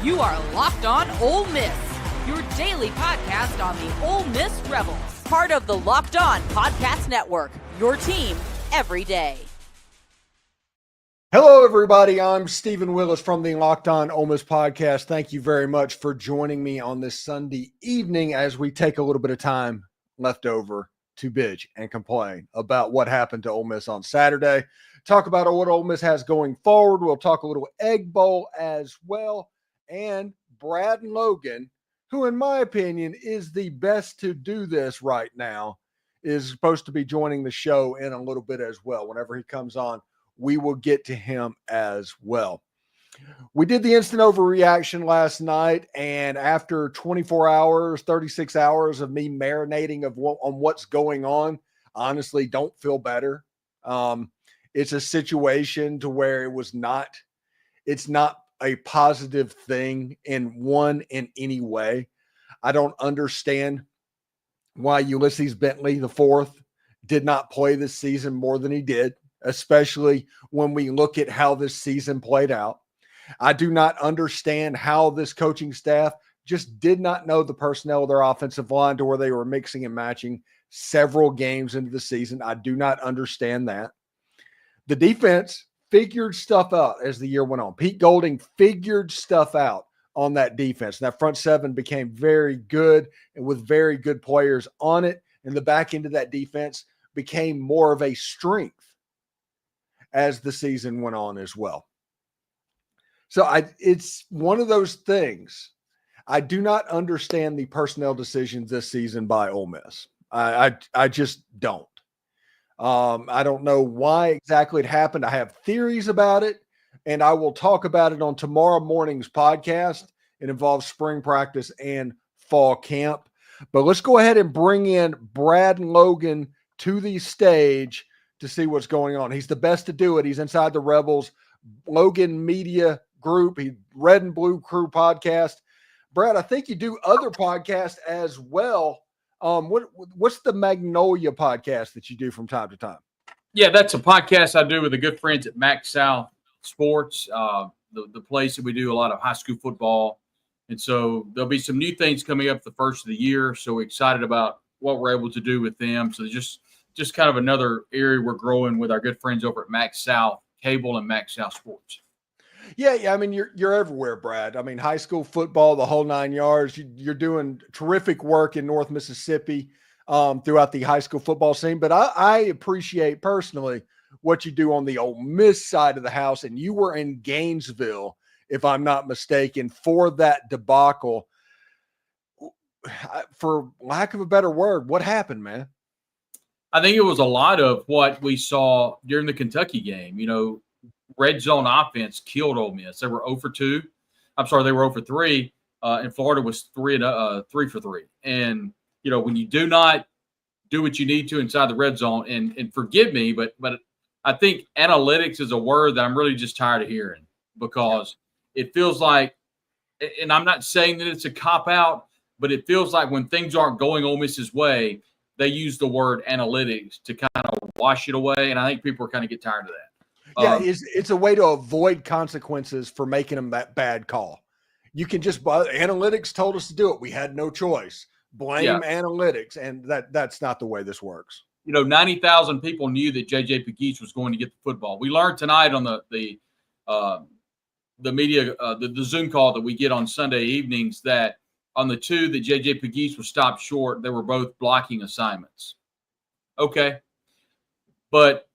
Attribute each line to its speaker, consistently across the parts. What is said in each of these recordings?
Speaker 1: You are Locked On Ole Miss, your daily podcast on the Ole Miss Rebels. Part of the Locked On Podcast Network, your team every day.
Speaker 2: Hello, everybody. I'm Steven Willis from the Locked On Ole Miss podcast. Thank you very much for joining me on this Sunday evening as we take a little bit of time left over to bitch and complain about what happened to Ole Miss on Saturday. Talk about what Ole Miss has going forward. We'll talk a little Egg Bowl as well. And Brad Logan, who in my opinion is the best to do this right now, is supposed to be joining the show in a little bit as well. Whenever he comes on, we will get to him as well. We did the instant overreaction last night, and after 24 hours, 36 hours of me marinating on what's going on, honestly don't feel better. It's a situation to where it's not a positive thing in any way. I don't understand why Ulysses Bentley IV did not play this season more than he did, especially when we look at how this season played out. I do not understand how this coaching staff just did not know the personnel of their offensive line to where they were mixing and matching several games into the season. I do not understand that. The defense figured stuff out as the year went on. Pete Golding figured stuff out on that defense. And that front seven became very good and with very good players on it. And the back end of that defense became more of a strength as the season went on as well. So it's one of those things. I do not understand the personnel decisions this season by Ole Miss. I just don't. I don't know why exactly it happened. I have theories about it, and I will talk about it on tomorrow morning's podcast. It involves spring practice and fall camp. But let's go ahead and bring in Brad Logan to the stage to see what's going on. He's the best to do it. He's inside the Rebels Logan Media Group, Red and Blue Crew podcast. Brad, I think you do other podcasts as well. What's the Magnolia podcast that you do from time to time?
Speaker 3: Yeah, that's a podcast I do with the good friends at Max South Sports, the place that we do a lot of high school football. And so there'll be some new things coming up the first of the year. So we're excited about what we're able to do with them. So just kind of another area we're growing with our good friends over at Max South Cable and Max South Sports.
Speaker 2: Yeah. I mean, you're everywhere, Brad. I mean, high school football, the whole 9 yards. You're doing terrific work in North Mississippi throughout the high school football scene. But I appreciate personally what you do on the Ole Miss side of the house. And you were in Gainesville, if I'm not mistaken, for that debacle. For lack of a better word, what happened, man?
Speaker 3: I think it was a lot of what we saw during the Kentucky game. You know, red zone offense killed Ole Miss. They were 0 for 2. I'm sorry, they were 0 for 3. And Florida was 3 for 3. And, you know, when you do not do what you need to inside the red zone, and forgive me, but I think analytics is a word that I'm really just tired of hearing, because it feels like, and I'm not saying that it's a cop-out, but it feels like when things aren't going Ole Miss's way, they use the word analytics to kind of wash it away. And I think people are kind of get tired of that.
Speaker 2: Yeah, it's a way to avoid consequences for making them that bad call. You can just, analytics told us to do it. We had no choice. Blame analytics, and that's not the way this works.
Speaker 3: You know, 90,000 people knew that J.J. Pegues was going to get the football. We learned tonight on the media, the Zoom call that we get on Sunday evenings, that on the two that J.J. Pegues was stopped short, they were both blocking assignments. Okay. But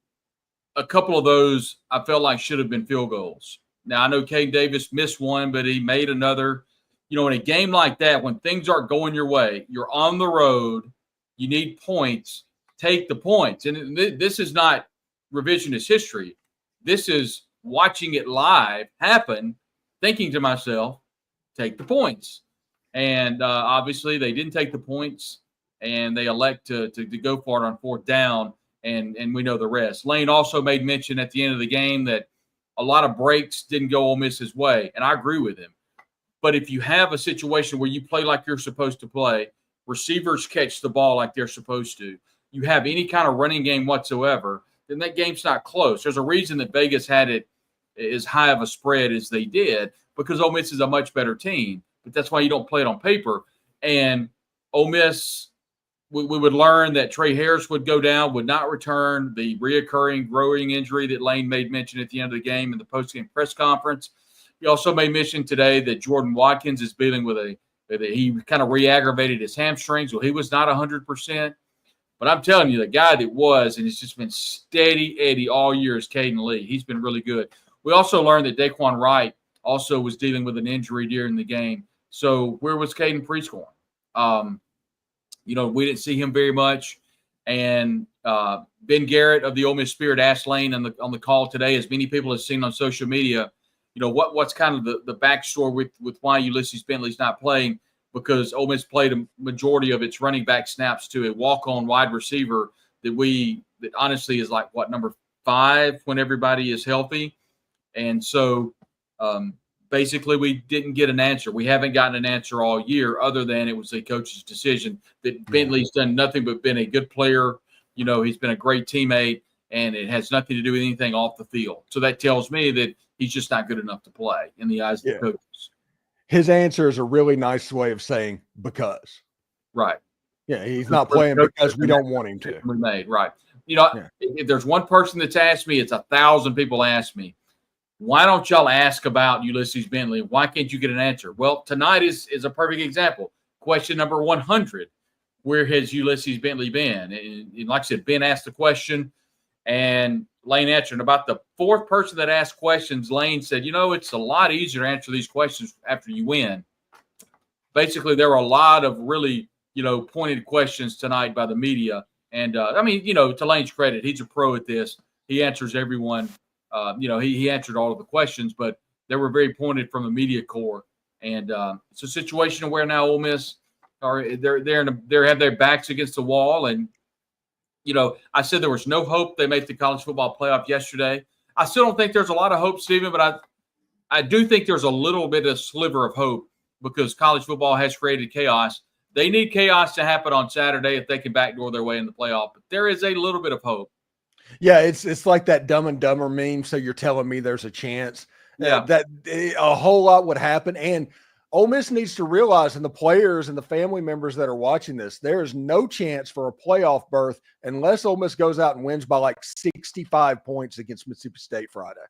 Speaker 3: a couple of those I felt like should have been field goals. Now, I know Micah Davis missed one, but he made another. You know, in a game like that, when things aren't going your way, you're on the road, you need points, take the points. And this is not revisionist history. This is watching it live happen, thinking to myself, take the points. And obviously they didn't take the points, and they elect to go for it on fourth down. And we know the rest. Lane also made mention at the end of the game that a lot of breaks didn't go Ole Miss's way, and I agree with him. But if you have a situation where you play like you're supposed to play, receivers catch the ball like they're supposed to, you have any kind of running game whatsoever, then that game's not close. There's a reason that Vegas had it as high of a spread as they did because Ole Miss is a much better team. But that's why you don't play it on paper. And Ole Miss, we would learn that Trey Harris would go down, would not return, the reoccurring growing injury that Lane made mention at the end of the game in the postgame press conference. He also made mention today that Jordan Watkins is dealing with he kind of re-aggravated his hamstrings. Well, he was not 100%. But I'm telling you, the guy that was, and it's just been steady Eddie all year, is Caden Lee. He's been really good. We also learned that Daquan Wright also was dealing with an injury during the game. So where was Caden Prescorn? We didn't see him very much. And Ben Garrett of the Ole Miss Spirit asked Lane on the call today, as many people have seen on social media, what's kind of the backstory with why Ulysses Bentley's not playing, because Ole Miss played a majority of its running back snaps to a walk-on wide receiver that honestly is like, number 5 when everybody is healthy. And so basically we didn't get an answer. We haven't gotten an answer all year other than it was a coach's decision that Bentley's done nothing but been a good player. He's been a great teammate, and it has nothing to do with anything off the field. So that tells me that he's just not good enough to play in the eyes of the coaches.
Speaker 2: His answer is a really nice way of saying because.
Speaker 3: Right.
Speaker 2: Yeah, he's not playing because we don't want him to.
Speaker 3: We made, right. If there's one person that's asked me, it's 1,000 people ask me, why don't y'all ask about Ulysses Bentley? Why can't you get an answer? Well, tonight is a perfect example. Question number 100, where has Ulysses Bentley been? And like I said, Ben asked the question, and Lane answered. And about the 4th person that asked questions, Lane said, it's a lot easier to answer these questions after you win. Basically, there were a lot of really, pointed questions tonight by the media. And, to Lane's credit, he's a pro at this. He answers everyone. He answered all of the questions, but they were very pointed from the media corps. And it's a situation where now Ole Miss they have their backs against the wall. And, I said there was no hope they made the college football playoff yesterday. I still don't think there's a lot of hope, Steven, but I do think there's a little bit of sliver of hope because college football has created chaos. They need chaos to happen on Saturday if they can backdoor their way in the playoff. But there is a little bit of hope.
Speaker 2: Yeah, it's like that Dumb and Dumber meme. So you're telling me there's a chance that a whole lot would happen. And Ole Miss needs to realize, and the players and the family members that are watching this, there is no chance for a playoff berth unless Ole Miss goes out and wins by like 65 points against Mississippi State Friday.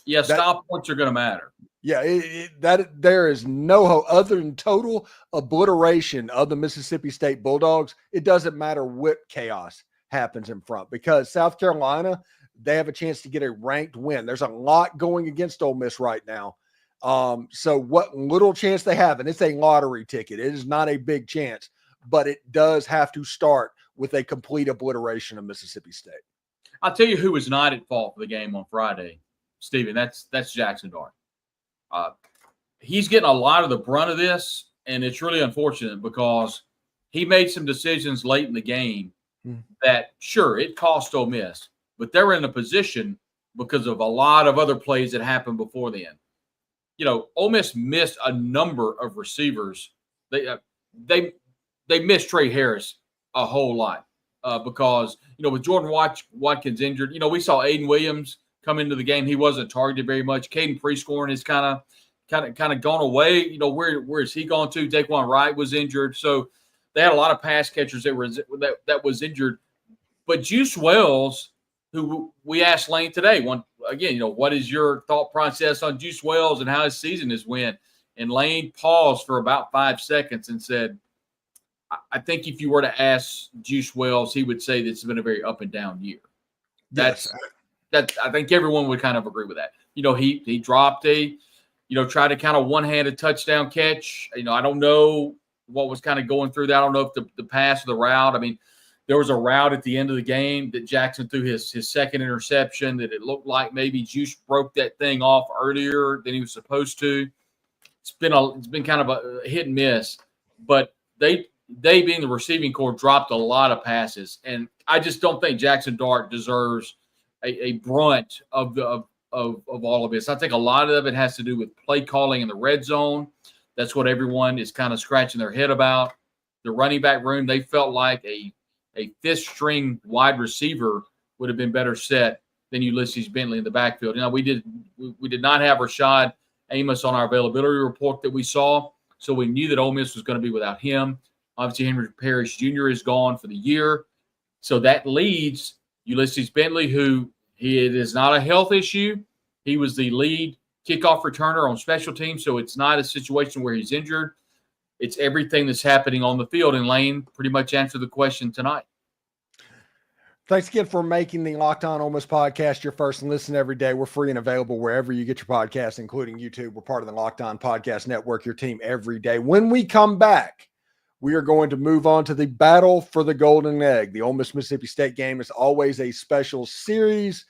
Speaker 3: Yeah, stop points are going to matter.
Speaker 2: Yeah, there is no hope other than total obliteration of the Mississippi State Bulldogs. It doesn't matter what chaos happens in front because South Carolina, they have a chance to get a ranked win. There's a lot going against Ole Miss right now. So what little chance they have, and it's a lottery ticket. It is not a big chance, but it does have to start with a complete obliteration of Mississippi State.
Speaker 3: I'll tell you who was not at fault for the game on Friday, Steven. That's Jaxson Dart. He's getting a lot of the brunt of this, and it's really unfortunate because he made some decisions late in the game that, sure, it cost Ole Miss, but they were in a position because of a lot of other plays that happened before then. Ole Miss missed a number of receivers. They missed Trey Harris a whole lot because, with Jordan Watkins injured, we saw Aiden Williams come into the game. He wasn't targeted very much. Caden Prescorn has kind of gone away. Where is he gone to? Daquan Wright was injured. So they had a lot of pass catchers that was injured. But Juice Wells, who we asked Lane today, what is your thought process on Juice Wells and how his season has went? And Lane paused for about 5 seconds and said, I think if you were to ask Juice Wells, he would say this has been a very up and down year. I think everyone would kind of agree with that. He dropped tried to kind of one-handed touchdown catch. I don't know what was kind of going through that. I don't know if the pass or the route. I mean, there was a route at the end of the game that Jaxson threw his second interception that it looked like maybe Juice broke that thing off earlier than he was supposed to. It's been kind of a hit and miss, but they being the receiving corps dropped a lot of passes, and I just don't think Jaxson Dart deserves a brunt of all of this. I think a lot of it has to do with play calling in the red zone. That's what everyone is kind of scratching their head about. The running back room, they felt like a fifth-string wide receiver would have been better set than Ulysses Bentley in the backfield. We did not have Rashad Amos on our availability report that we saw, so we knew that Ole Miss was going to be without him. Obviously, Henry Parrish Jr. is gone for the year, so that leads Ulysses Bentley, who it is not a health issue. He was the lead kickoff returner on special teams, so it's not a situation where he's injured. It's everything that's happening on the field, and Lane pretty much answered the question tonight.
Speaker 2: Thanks again for making the Locked On Ole Miss podcast your first listen every day. We're free and available wherever you get your podcasts, including YouTube. We're part of the Locked On Podcast Network, your team every day. When we come back, we are going to move on to the battle for the Golden Egg. The Ole Miss-Mississippi State game is always a special series.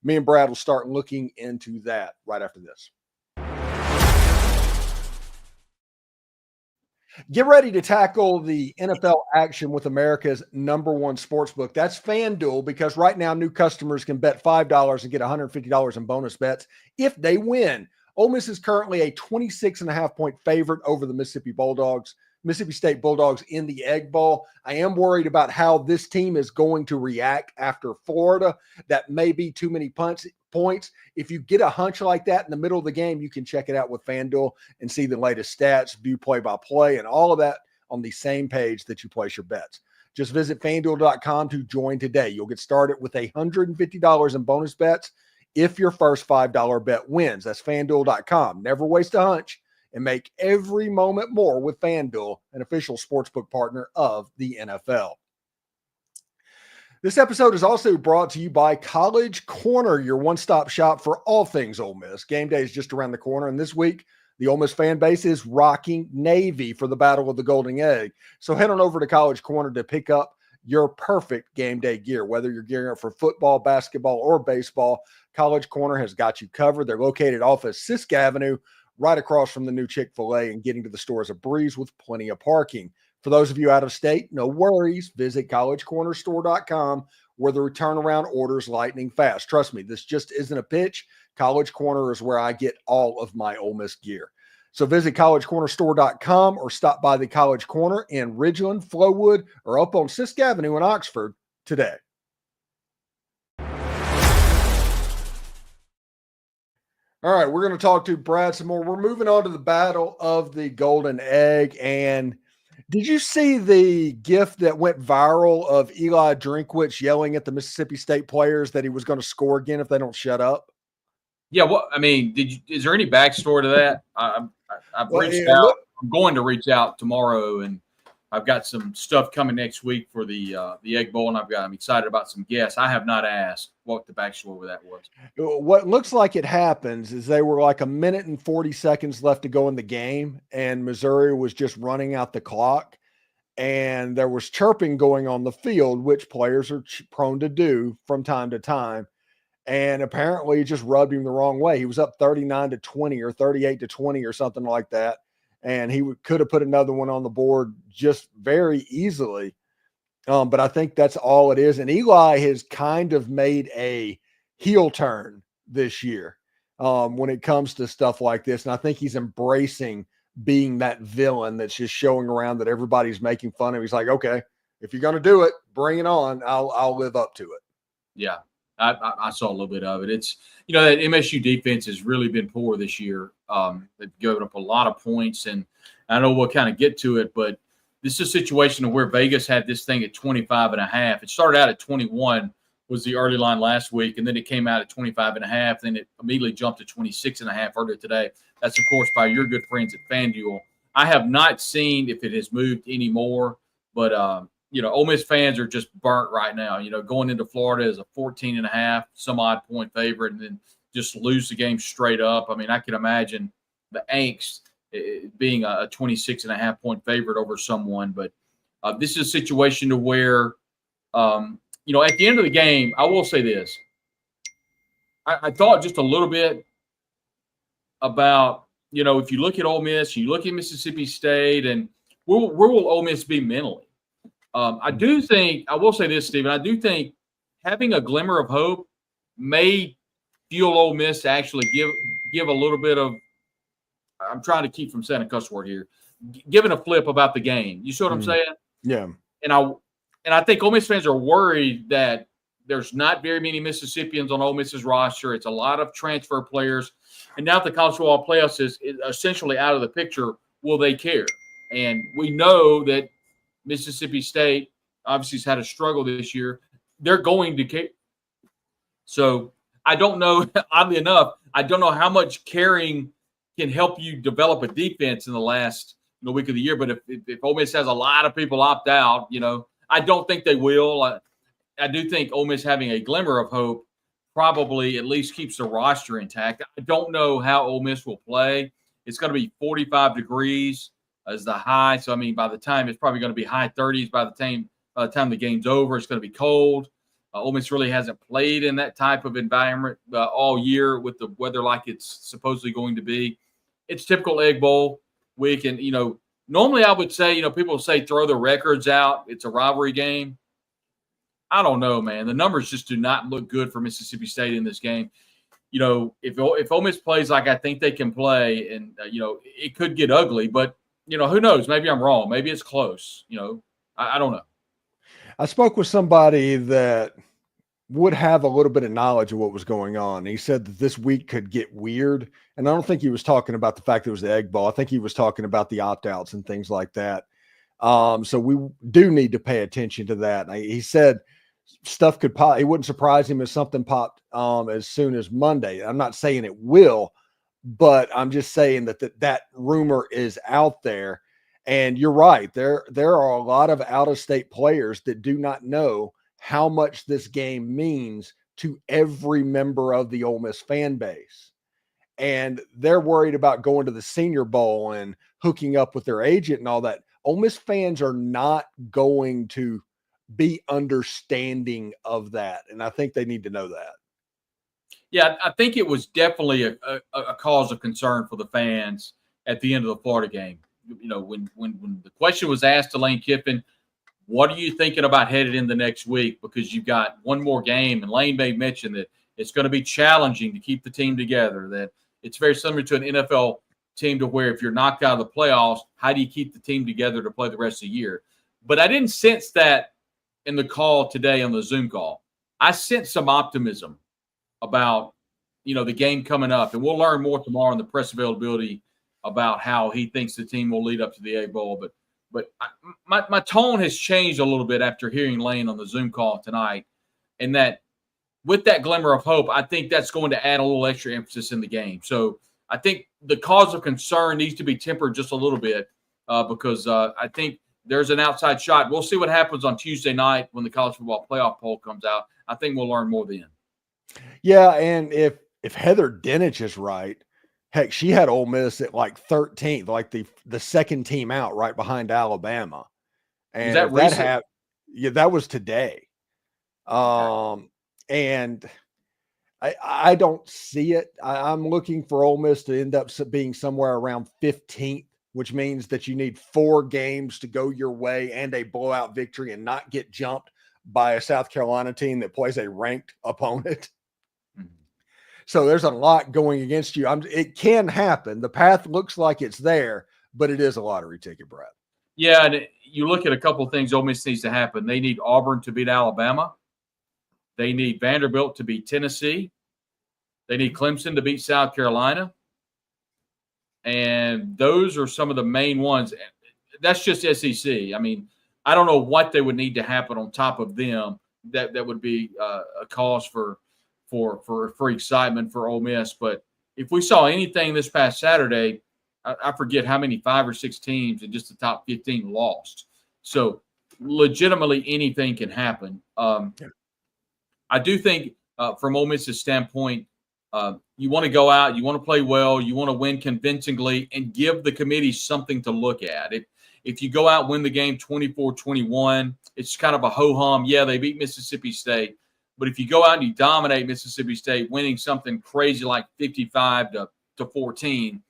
Speaker 2: Me and Brad will start looking into that right after this. Get ready to tackle the NFL action with America's #1 sportsbook. That's FanDuel, because right now new customers can bet $5 and get $150 in bonus bets if they win. Ole Miss is currently a 26.5-point favorite over the Mississippi State Bulldogs in the Egg Bowl. I am worried about how this team is going to react after Florida. That may be too many points. If you get a hunch like that in the middle of the game, you can check it out with FanDuel and see the latest stats, view play-by-play, and all of that on the same page that you place your bets. Just visit FanDuel.com to join today. You'll get started with $150 in bonus bets if your first $5 bet wins. That's FanDuel.com. Never waste a hunch, and make every moment more with FanDuel, an official sportsbook partner of the NFL. This episode is also brought to you by College Corner, your one-stop shop for all things Ole Miss. Game day is just around the corner, and this week, the Ole Miss fan base is rocking Navy for the Battle of the Golden Egg. So head on over to College Corner to pick up your perfect game day gear. Whether you're gearing up for football, basketball, or baseball, College Corner has got you covered. They're located off of Sisk Avenue, right across from the new Chick-fil-A, and getting to the store is a breeze with plenty of parking. For those of you out of state, no worries. Visit collegecornerstore.com, where the turnaround orders lightning fast. Trust me, this just isn't a pitch. College Corner is where I get all of my Ole Miss gear. So visit collegecornerstore.com or stop by the College Corner in Ridgeland, Flowood, or up on Sisk Avenue in Oxford today. All right, we're going to talk to Brad some more. We're moving on to the battle of the Golden Egg. And did you see the GIF that went viral of Eli Drinkwitz yelling at the Mississippi State players that he was going to score again if they don't shut up?
Speaker 3: Yeah, well, I mean, is there any backstory to that? I've reached out. I'm going to reach out tomorrow, and I've got some stuff coming next week for the Egg Bowl, and I'm excited about some guests. I have not asked what the backstory with that was.
Speaker 2: What looks like it happens is they were like 1 minute and 40 seconds left to go in the game, and Missouri was just running out the clock, and there was chirping going on the field, which players are prone to do from time to time. And apparently it just rubbed him the wrong way. He was up 39-20 or 38-20 or something like that. And he could have put another one on the board just very easily. But I think that's all it is. And Eli has kind of made a heel turn this year when it comes to stuff like this. And I think he's embracing being that villain that's just showing around that everybody's making fun of. He's like, okay, if you're going to do it, bring it on. I'll live up to it.
Speaker 3: Yeah. I saw a little bit of it. It's, that MSU defense has really been poor this year. They've given up a lot of points, and I know we'll kind of get to it, but this is a situation where Vegas had this thing at 25.5. It started out at 21 was the early line last week, and then it came out at 25.5. Then it immediately jumped to 26.5 earlier today. That's, of course, by your good friends at FanDuel. I have not seen if it has moved anymore, but Ole Miss fans are just burnt right now. Going into Florida as a 14.5 some odd point favorite and then just lose the game straight up. I mean, I can imagine the angst being a 26.5 point favorite over someone. But this is a situation to where, at the end of the game, I will say this. I thought just a little bit about, if you look at Ole Miss, you look at Mississippi State, and where will Ole Miss be mentally? I do think, I will say this, Steven, I do think having a glimmer of hope may fuel Ole Miss to actually give a little bit of, I'm trying to keep from saying a cuss word here, giving a flip about the game. You see what I'm saying?
Speaker 2: Yeah.
Speaker 3: And I think Ole Miss fans are worried that There's not very many Mississippians on Ole Miss's roster. It's a lot of transfer players. And now that the college football playoffs is essentially out of the picture, will they care? And we know that Mississippi State obviously has had a struggle this year. They're going to care. So I don't know, oddly enough, I don't know how much caring can help you develop a defense in the last week of the year. But if Ole Miss has a lot of people opt out, I don't think they will. I do think Ole Miss having a glimmer of hope probably at least keeps the roster intact. I don't know how Ole Miss will play. It's going to be 45 degrees as the high. So, by the time it's probably going to be high 30s by the time the game's over, it's going to be cold. Ole Miss really hasn't played in that type of environment all year with the weather like it's supposedly going to be. It's typical Egg Bowl week. And, normally I would say, people say throw the records out. It's a rivalry game. I don't know, man. The numbers just do not look good for Mississippi State in this game. If Ole Miss plays like I think they can play, and, it could get ugly. But, who knows? Maybe I'm wrong. Maybe it's close. I don't know.
Speaker 2: I spoke with somebody that would have a little bit of knowledge of what was going on. He said that this week could get weird. And I don't think he was talking about the fact that it was the Egg Bowl. I think he was talking about the opt-outs and things like that. So we do need to pay attention to that. He said stuff could pop. It wouldn't surprise him if something popped as soon as Monday. I'm not saying it will, but I'm just saying that rumor is out there. And you're right. There are a lot of out-of-state players that do not know how much this game means to every member of the Ole Miss fan base. And they're worried about going to the Senior Bowl and hooking up with their agent and all that. Ole Miss fans are not going to be understanding of that. And I think they need to know that.
Speaker 3: Yeah, I think it was definitely a cause of concern for the fans at the end of the Florida game. When the question was asked to Lane Kiffin, what are you thinking about headed in the next week? Because you've got one more game, and Lane may mention that it's going to be challenging to keep the team together, that it's very similar to an NFL team to where if you're knocked out of the playoffs, how do you keep the team together to play the rest of the year? But I didn't sense that in the call today on the Zoom call. I sensed some optimism about, the game coming up, and we'll learn more tomorrow in the press availability about how he thinks the team will lead up to the Egg Bowl. But my tone has changed a little bit after hearing Lane on the Zoom call tonight, and that with that glimmer of hope, I think that's going to add a little extra emphasis in the game. So I think the cause of concern needs to be tempered just a little bit because I think there's an outside shot. We'll see what happens on Tuesday night when the college football playoff poll comes out. I think we'll learn more then.
Speaker 2: Yeah, and if Heather Dinich is right, heck, she had Ole Miss at like 13th, like the second team out right behind Alabama. And that was today. And I don't see it. I'm looking for Ole Miss to end up being somewhere around 15th, which means that you need 4 games to go your way and a blowout victory and not get jumped by a South Carolina team that plays a ranked opponent. So there's a lot going against you. It can happen. The path looks like it's there, but it is a lottery ticket, Brad.
Speaker 3: Yeah, and you look at a couple of things Ole Miss needs to happen. They need Auburn to beat Alabama. They need Vanderbilt to beat Tennessee. They need Clemson to beat South Carolina. And those are some of the main ones. That's just SEC. I don't know what they would need to happen on top of them that would be a cause for excitement for Ole Miss. But if we saw anything this past Saturday, I forget how many 5 or 6 teams in just the top 15 lost. So legitimately anything can happen. I do think from Ole Miss's standpoint, you want to go out, you want to play well, you want to win convincingly and give the committee something to look at. If you go out and win the game 24-21, it's kind of a ho-hum. Yeah, they beat Mississippi State. But if you go out and you dominate Mississippi State, winning something crazy like 55-14,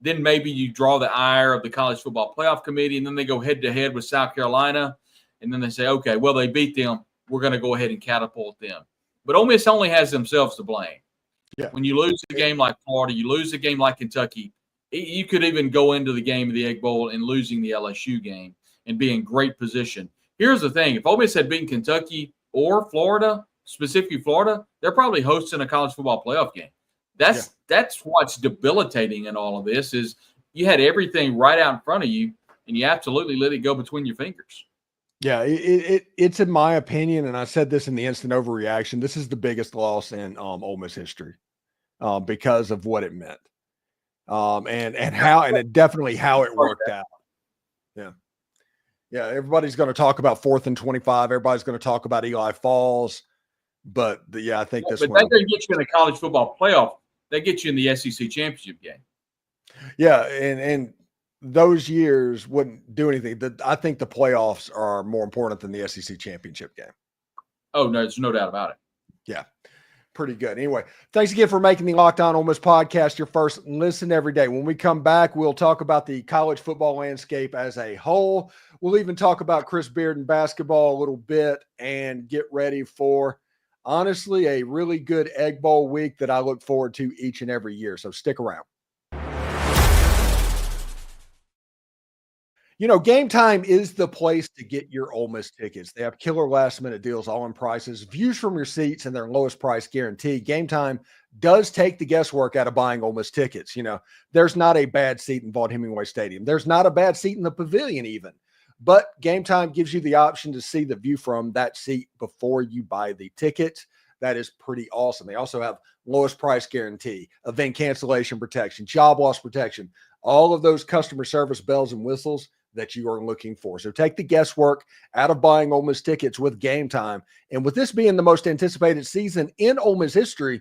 Speaker 3: then maybe you draw the ire of the College Football Playoff Committee, and then they go head-to-head with South Carolina, and then they say, okay, well, they beat them. We're going to go ahead and catapult them. But Ole Miss only has themselves to blame. Yeah. When you lose a game like Florida, you lose a game like Kentucky, you could even go into the game of the Egg Bowl and losing the LSU game and be in great position. Here's the thing. If Ole Miss had beaten Kentucky or Florida, specifically Florida, they're probably hosting a college football playoff game. That's what's debilitating in all of this is you had everything right out in front of you, and you absolutely let it go between your fingers.
Speaker 2: Yeah, it's in my opinion, and I said this in the instant overreaction, this is the biggest loss in Ole Miss history because of what it meant. And it definitely how it worked out. Yeah. Yeah, everybody's going to talk about 4th and 25. Everybody's going to talk about Eli Falls. But, I think this one.
Speaker 3: But that doesn't get you in the college football playoff. That gets you in the SEC championship game.
Speaker 2: Yeah, and those years wouldn't do anything. I think the playoffs are more important than the SEC championship game.
Speaker 3: Oh, no, there's no doubt about it.
Speaker 2: Yeah, pretty good. Anyway, thanks again for making the Locked On Ole Miss podcast your first listen every day. When we come back, we'll talk about the college football landscape as a whole. We'll even talk about Chris Beard and basketball a little bit and get ready for, honestly, a really good Egg Bowl week that I look forward to each and every year. So stick around. Game Time is the place to get your Ole Miss tickets. They have killer last-minute deals, all-in prices, views from your seats, and their lowest price guarantee. Game Time does take the guesswork out of buying Ole Miss tickets. There's not a bad seat in Vaught-Hemingway Stadium. There's not a bad seat in the pavilion even. But Game Time gives you the option to see the view from that seat before you buy the ticket. That is pretty awesome. They also have lowest price guarantee, event cancellation protection, job loss protection, all of those customer service bells and whistles that you are looking for. So take the guesswork out of buying Ole Miss tickets with Game Time. And with this being the most anticipated season in Ole Miss history,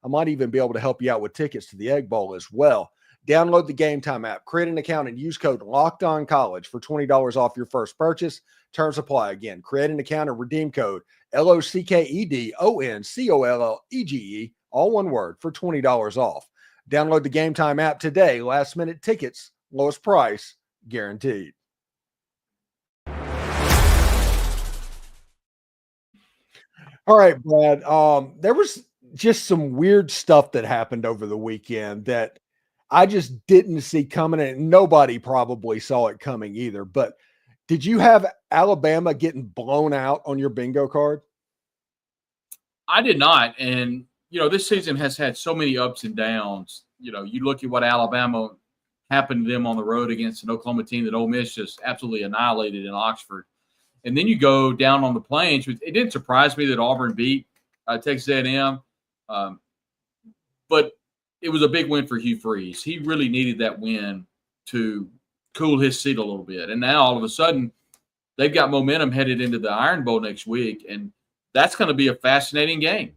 Speaker 2: I might even be able to help you out with tickets to the Egg Bowl as well. Download the Game Time app, create an account, and use code LOCKEDONCollege for $20 off your first purchase. Terms apply. Again, create an account and redeem code LOCKEDONCOLLEGE, all one word, for $20 off. Download the Game Time app today. Last minute tickets, lowest price guaranteed. All right, Brad. There was just some weird stuff that happened over the weekend that I just didn't see coming, and nobody probably saw it coming either. But did you have Alabama getting blown out on your bingo card?
Speaker 3: I did not. And, this season has had so many ups and downs. You look at what Alabama happened to them on the road against an Oklahoma team that Ole Miss just absolutely annihilated in Oxford. And then you go down on the Plains. It didn't surprise me that Auburn beat Texas A&M. But it was a big win for Hugh Freeze. He really needed that win to cool his seat a little bit. And now all of a sudden they've got momentum headed into the Iron Bowl next week. And that's going to be a fascinating game.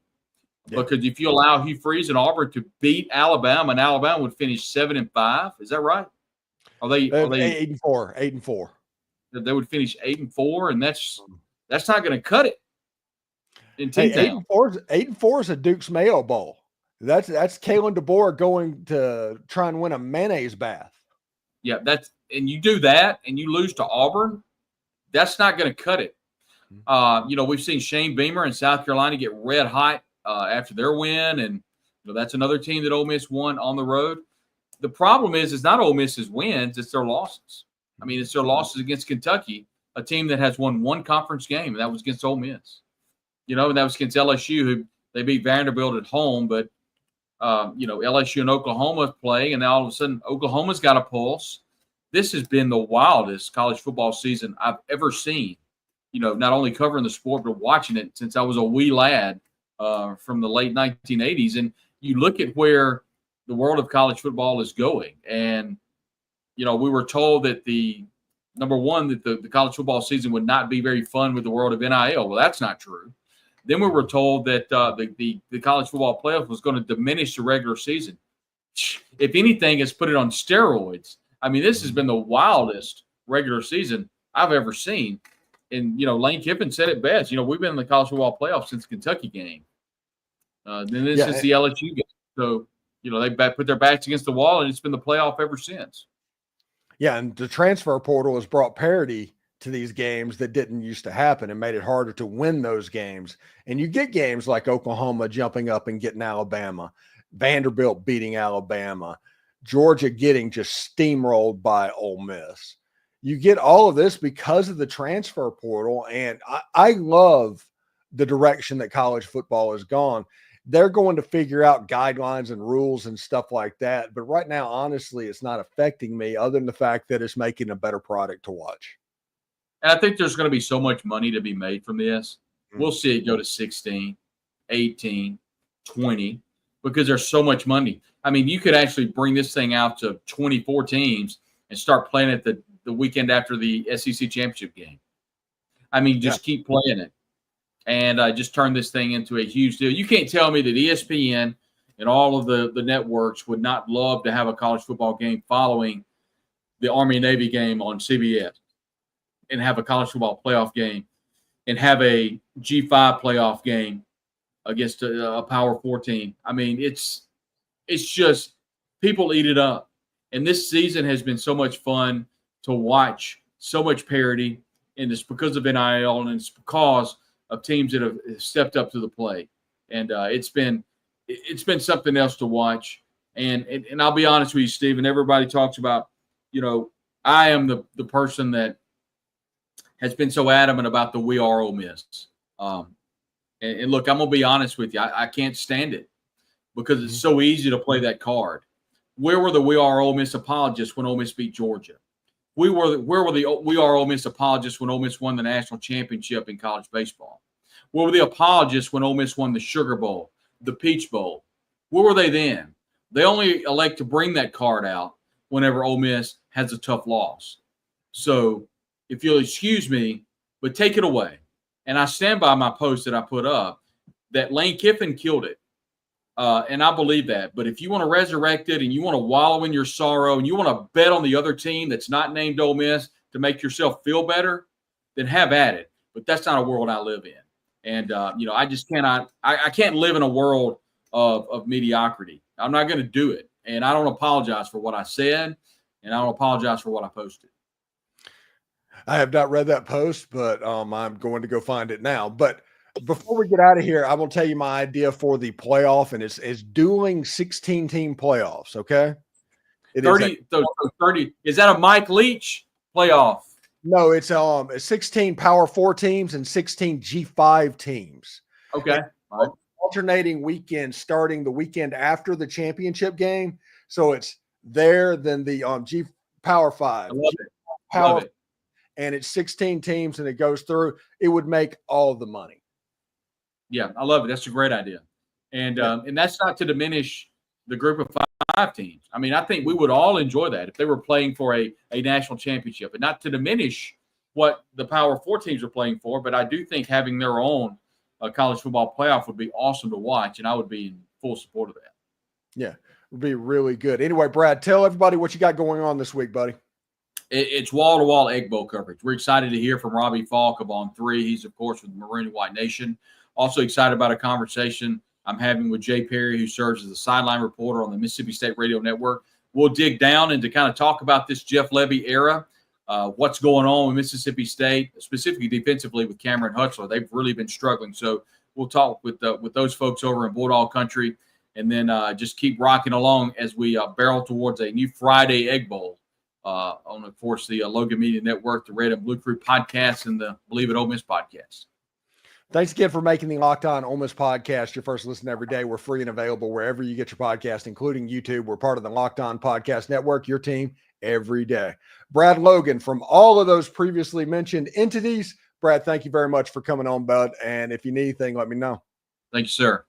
Speaker 3: Yeah. Because if you allow Hugh Freeze and Auburn to beat Alabama, and Alabama would finish 7-5, is that right? Are they
Speaker 2: 8-4? 8-4.
Speaker 3: They would finish 8-4, and that's not going to cut it. In
Speaker 2: 8-4 is a Duke's Mayo Bowl. That's Kalen DeBoer going to try and win a mayonnaise bath.
Speaker 3: Yeah, and you do that, and you lose to Auburn. That's not going to cut it. We've seen Shane Beamer in South Carolina get red hot after their win, and that's another team that Ole Miss won on the road. The problem is not Ole Miss's wins; it's their losses. I mean, it's their losses against Kentucky, a team that has won one conference game, and that was against Ole Miss. And that was against LSU, who they beat Vanderbilt at home, but LSU and Oklahoma playing, and now all of a sudden Oklahoma's got a pulse. This has been the wildest college football season I've ever seen. Not only covering the sport, but watching it since I was a wee lad from the late 1980s. And you look at where the world of college football is going. And, we were told that the college football season would not be very fun with the world of NIL. Well, that's not true. Then we were told that the college football playoff was going to diminish the regular season. If anything, it's put it on steroids. I mean, this has been the wildest regular season I've ever seen. And, Lane Kiffin said it best. We've been in the college football playoff since the Kentucky game. Since the LSU game. So, they put their backs against the wall, and it's been the playoff ever since.
Speaker 2: Yeah, and the transfer portal has brought parity to these games that didn't used to happen and made it harder to win those games. And you get games like Oklahoma jumping up and getting Alabama, Vanderbilt beating Alabama, Georgia getting just steamrolled by Ole Miss. You get all of this because of the transfer portal, and I love the direction that college football has gone. They're going to figure out guidelines and rules and stuff like that. But right now, honestly, it's not affecting me other than the fact that it's making a better product to watch.
Speaker 3: And I think there's going to be so much money to be made from this. We'll see it go to 16, 18, 20, because there's so much money. I mean, you could actually bring this thing out to 24 teams and start playing it the weekend after the SEC championship game. I mean, just keep playing it. And just turn this thing into a huge deal. You can't tell me that ESPN and all of the networks would not love to have a college football game following the Army and Navy game on CBS and have a college football playoff game and have a G5 playoff game against a Power 4 team. I mean, it's just people eat it up. And this season has been so much fun to watch, so much parity, and it's because of NIL and it's because of teams that have stepped up to the plate. And it's been something else to watch. And I'll be honest with you, Steven, everybody talks about, I am the person that has been so adamant about the We Are Ole Miss. And look, I'm going to be honest with you. I can't stand it because it's so easy to play that card. Where were the We Are Ole Miss apologists when Ole Miss beat Georgia? Where were the We Are Ole Miss apologists when Ole Miss won the national championship in college baseball? Where were the apologists when Ole Miss won the Sugar Bowl, the Peach Bowl? Where were they then? They only elect to bring that card out whenever Ole Miss has a tough loss. So if you'll excuse me, but take it away. And I stand by my post that I put up that Lane Kiffin killed it. And I believe that. But if you want to resurrect it and you want to wallow in your sorrow and you want to bet on the other team that's not named Ole Miss to make yourself feel better, then have at it. But that's not a world I live in. And, I just cannot – I can't live in a world of mediocrity. I'm not going to do it. And I don't apologize for what I said, and I don't apologize for what I posted.
Speaker 2: I have not read that post, but I'm going to go find it now. But before we get out of here, I will tell you my idea for the playoff, and it's dueling 16-team playoffs, okay?
Speaker 3: 30. Is that a Mike Leach playoff?
Speaker 2: No, it's 16 Power 4 teams and 16 G5 teams.
Speaker 3: Okay. All right.
Speaker 2: Alternating weekends starting the weekend after the championship game. So it's there, then the G Power 5.
Speaker 3: I love it.
Speaker 2: Power, and it's 16 teams, and it goes through. It would make all the money.
Speaker 3: Yeah, I love it. That's a great idea. And and that's not to diminish the group of 5 teams. I mean, I think we would all enjoy that if they were playing for a national championship, and not to diminish what the Power 4 teams are playing for, but I do think having their own college football playoff would be awesome to watch, and I would be in full support of that. Yeah,
Speaker 2: it would be really good. Anyway, Brad, tell everybody what you got going on this week, buddy.
Speaker 3: It's wall-to-wall Egg Bowl coverage. We're excited to hear from Robbie Falk of On 3. He's, of course, with Maroon and White Nation. Also excited about a conversation I'm having with Jay Perry, who serves as the sideline reporter on the Mississippi State Radio Network. We'll dig down and to kind of talk about this Jeff Lebby era, what's going on with Mississippi State, specifically defensively with Cameron Hutzler. They've really been struggling. So we'll talk with those folks over in Bulldog Country, and then just keep rocking along as we barrel towards a new Friday Egg Bowl on, of course, the Logan Media Network, the Red and Blue Crew podcast, and the Believe It Ole Miss podcast.
Speaker 2: Thanks again for making the Locked On Ole Miss podcast your first listen every day. We're free and available wherever you get your podcast, including YouTube. We're part of the Locked On Podcast Network, your team every day. Brad Logan, from all of those previously mentioned entities, Brad, thank you very much for coming on, bud. And if you need anything, let me know.
Speaker 3: Thank you, sir.